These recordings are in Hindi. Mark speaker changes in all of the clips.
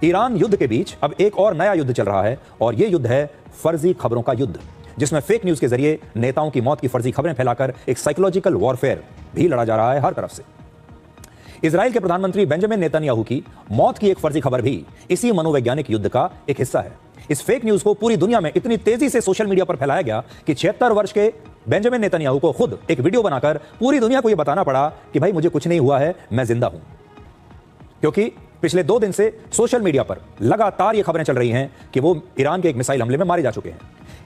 Speaker 1: ईरान युद्ध के बीच अब एक और नया युद्ध चल रहा है और यह युद्ध है फर्जी खबरों का युद्ध, जिसमें फेक न्यूज के जरिए नेताओं की मौत की फर्जी खबरें फैलाकर एक साइकोलॉजिकल वॉरफेयर भी लड़ा जा रहा है हर तरफ से। इजराइल के प्रधानमंत्री बेंजामिन नेतन्याहू की मौत की एक फर्जी खबर भी इसी मनोवैज्ञानिक युद्ध का एक हिस्सा है। इस फेक न्यूज को पूरी दुनिया में इतनी तेजी से सोशल मीडिया पर फैलाया गया कि 76 वर्ष के बेंजामिन नेतन्याहू को खुद एक वीडियो बनाकर पूरी दुनिया को यह बताना पड़ा कि भाई मुझे कुछ नहीं हुआ है, मैं जिंदा हूं। क्योंकि पिछले 2 दिन से सोशल मीडिया पर लगातार ये खबरें चल रही हैं कि वो ईरान के एक मिसाइल हमले में मारे जा चुके हैं।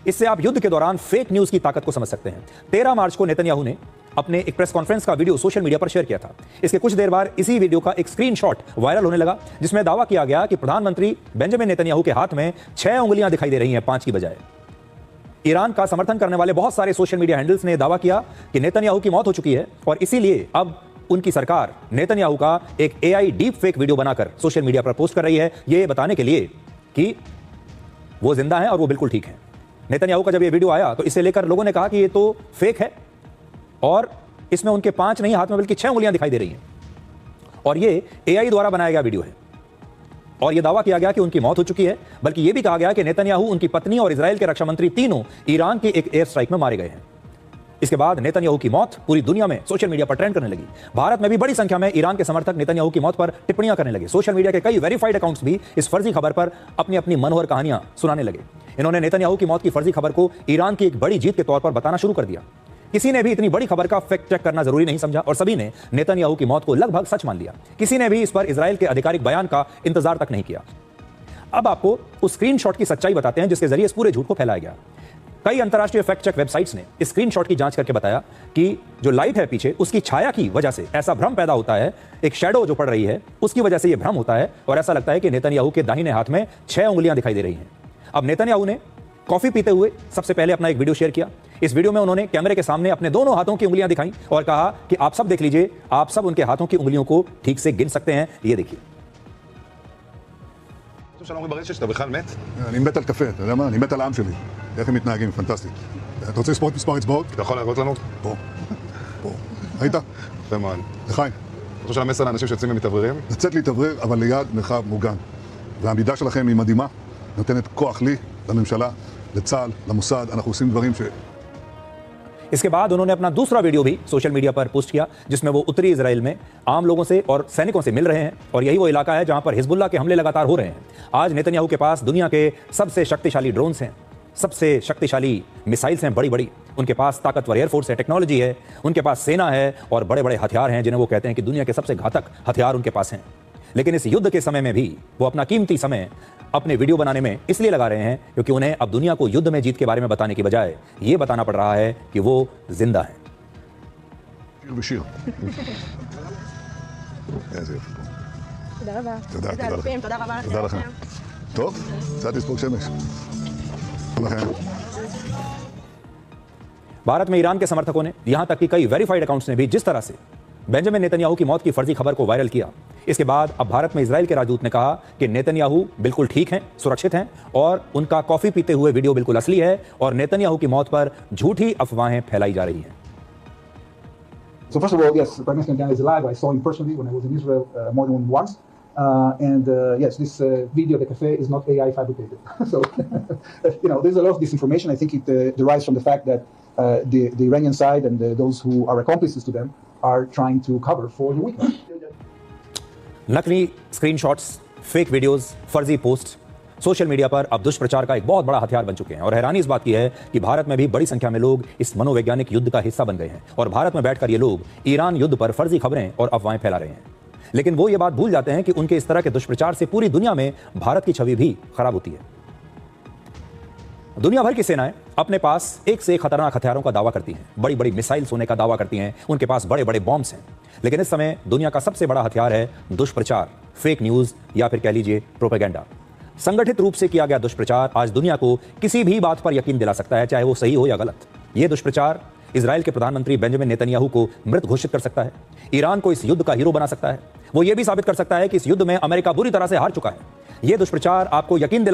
Speaker 1: इससे आप युद्ध के दौरान फेक न्यूज की ताकत को समझ सकते हैं। 13 मार्च को नेतन्याहू ने अपने एक प्रेस कॉन्फ्रेंस का वीडियो सोशल मीडिया पर शेयर किया था। इसके कुछ देर बाद इसी वीडियो का एक स्क्रीनशॉट वायरल होने लगा, जिसमें दावा किया गया कि प्रधानमंत्री बेंजामिन नेतन्याहू के हाथ में 6 उंगलियां दिखाई दे रही हैं, 5 की बजाय। ईरान का समर्थन करने वाले बहुत सारे सोशल मीडिया हैंडल्स ने दावा किया कि नेतन्याहू की मौत हो चुकी है और इसीलिए अब उनकी सरकार नेतन्याहू का एक AI डीप फेक वीडियो बनाकर सोशल मीडिया पर पोस्ट कर रही है, ये बताने के लिए कि वो जिंदा है और वो बिल्कुल ठीक है। नेतन्याहू का जब ये वीडियो आया तो इसे लेकर लोगों ने कहा कि ये तो फेक है और इसमें उनके 5 नहीं हाथ में बल्कि 6 उंगलियां दिखाई दे रही हैं और ये AI द्वारा बनाया गया वीडियो है। और यह दावा किया गया कि उनकी मौत हो चुकी है, बल्कि यह भी कहा गया कि नेतन्याहू, उनकी पत्नी और इजराइल के रक्षा मंत्री तीनों ईरान के एक एयर स्ट्राइक में मारे गए हैं। इसके बाद नेतन्याहू की मौत पूरी दुनिया में सोशल मीडिया पर ट्रेंड करने लगी। भारत में भी बड़ी संख्या में ईरान के समर्थक नेतन्याहू की मौत पर टिप्पणियां करने लगे। सोशल मीडिया के कई वेरीफाइड अकाउंट्स भी इस फर्जी खबर पर अपनी अपनी मनोहर कहानियां सुनाने लगे। इन्होंने नेतन्याहू की मौत की फर्जी खबर को ईरान की एक बड़ी जीत के तौर पर बताना शुरू कर दिया। किसी ने भी इतनी बड़ी खबर का फैक्ट चेक करना जरूरी नहीं समझा और सभी ने नेतन्याहू की मौत को लगभग सच मान लिया। किसी ने भी इस पर इजराइल के आधिकारिक बयान का इंतजार तक नहीं किया। अब आपको उस स्क्रीनशॉट की सच्चाई बताते हैं जिसके जरिए इस पूरे झूठ को फैलाया गया। कई अंतर्राष्ट्रीय फैक्ट चेक वेबसाइट्स ने इस स्क्रीनशॉट की जांच करके बताया कि जो लाइट है पीछे, उसकी छाया की वजह से ऐसा भ्रम पैदा होता है, एक शैडो जो पड़ रही है उसकी वजह से यह भ्रम होता है और ऐसा लगता है कि नेतन्याहू के दाहिने हाथ में 6 उंगलियां दिखाई दे रही हैं। अब नेतन्याहू ने कॉफी पीते हुए सबसे पहले अपना एक वीडियो शेयर किया। इस वीडियो में उन्होंने कैमरे के सामने अपने दोनों हाथों की उंगलियां दिखाई और कहा कि आप सब देख लीजिए, आप सब उनके हाथों की उंगलियों को ठीक से गिन सकते हैं। ये देखिए।
Speaker 2: שלום ברשת שאתה בכלל מת?
Speaker 3: אני מת על קפה, אתה יודע מה? אני מת על העם שלי. איך הם מתנהגים, פנטסטי. אתה רוצה לספור את מספר אצבעות?
Speaker 2: אתה יכול להראות לנו?
Speaker 3: פה. פה. ראית?
Speaker 2: יפה מאוד.
Speaker 3: לחיים.
Speaker 2: אתה חושב שהמסר לאנשים שיוצאים ומתאווררים?
Speaker 3: לצאת להתאוורר, אבל ליד מרחב מוגן. והעמידה שלכם היא מדהימה, נותנת כוח לי, לממשלה, לצה"ל, למוסד. אנחנו עושים דברים ש...
Speaker 1: इसके बाद उन्होंने अपना दूसरा वीडियो भी सोशल मीडिया पर पोस्ट किया, जिसमें वो उत्तरी इजराइल में आम लोगों से और सैनिकों से मिल रहे हैं और यही वो इलाका है जहां पर हिजबुल्लाह के हमले लगातार हो रहे हैं। आज नेतन्याहू के पास दुनिया के सबसे शक्तिशाली ड्रोन्स हैं, सबसे शक्तिशाली मिसाइल्स हैं, बड़ी बड़ी। उनके पास ताकतवर एयरफोर्स है, टेक्नोलॉजी है, उनके पास सेना है और बड़े बड़े हथियार हैं जिन्हें वो कहते हैं कि दुनिया के सबसे घातक हथियार उनके पास हैं। लेकिन इस युद्ध के समय में भी वो अपना कीमती समय अपने वीडियो बनाने में इसलिए लगा रहे हैं क्योंकि उन्हें अब दुनिया को युद्ध में जीत के बारे में बताने की बजाय ये बताना पड़ रहा है कि वो जिंदा हैं।
Speaker 3: שיר ושיר. איזה יופי פה.
Speaker 4: תודה רבה.
Speaker 3: תודה, תודה לכם.
Speaker 4: תודה רבה.
Speaker 3: תודה לכם. טוב, קצת לספוג שמש. תודה לכם.
Speaker 1: भारत में ईरान के समर्थकों ने, यहां तक कि कई वेरीफाइड अकाउंट्स ने भी जिस तरह से बेंजामिन नेतन्याहू की मौत की फर्जी खबर को वायरल किया, इसके बाद अब भारत में इजराइल के राजदूत ने कहा कि नेतन्याहू बिल्कुल ठीक हैं, सुरक्षित हैं और उनका कॉफी पीते हुए वीडियो बिल्कुल असली है और नेतन्याहू की मौत पर झूठी अफवाहें फैलाई जा रही हैं।
Speaker 5: So first of all, yes, Prime Minister Netanyahu is alive. I saw him personally when I was in Israel more than once. Yes, this video, the cafe, is not AI fabricated. So, there's a lot of disinformation. I think it derives from the fact that the Iranian side and those who are accomplices to them are trying to cover for the weakness.
Speaker 1: नकली स्क्रीनशॉट्स, फेक वीडियोस, फर्जी पोस्ट सोशल मीडिया पर अब दुष्प्रचार का एक बहुत बड़ा हथियार बन चुके हैं और हैरानी इस बात की है कि भारत में भी बड़ी संख्या में लोग इस मनोवैज्ञानिक युद्ध का हिस्सा बन गए हैं और भारत में बैठकर ये लोग ईरान युद्ध पर फर्जी खबरें और अफवाहें फैला रहे हैं। लेकिन वो ये बात भूल जाते हैं कि उनके इस तरह के दुष्प्रचार से पूरी दुनिया में भारत की छवि भी खराब होती है। दुनिया भर की सेनाएं अपने पास एक से एक खतरनाक हथियारों का दावा करती हैं, बड़ी बड़ी मिसाइल्स होने का दावा करती हैं, उनके पास बड़े बड़े बॉम्ब्स हैं। लेकिन इस समय दुनिया का सबसे बड़ा हथियार है दुष्प्रचार, फेक न्यूज या फिर कह लीजिए प्रोपेगेंडा। संगठित रूप से किया गया दुष्प्रचार आज दुनिया को किसी भी बात पर यकीन दिला सकता है, चाहे वो सही हो या गलत। यह दुष्प्रचार इजराइल के प्रधानमंत्री बेंजामिन नेतन्याहू को मृत घोषित कर सकता है, ईरान को इस युद्ध का हीरो बना सकता है, वो ये भी साबित कर सकता है कि इस युद्ध में अमेरिका बुरी तरह से हार चुका है। यह दुष्प्रचार आपको यकीन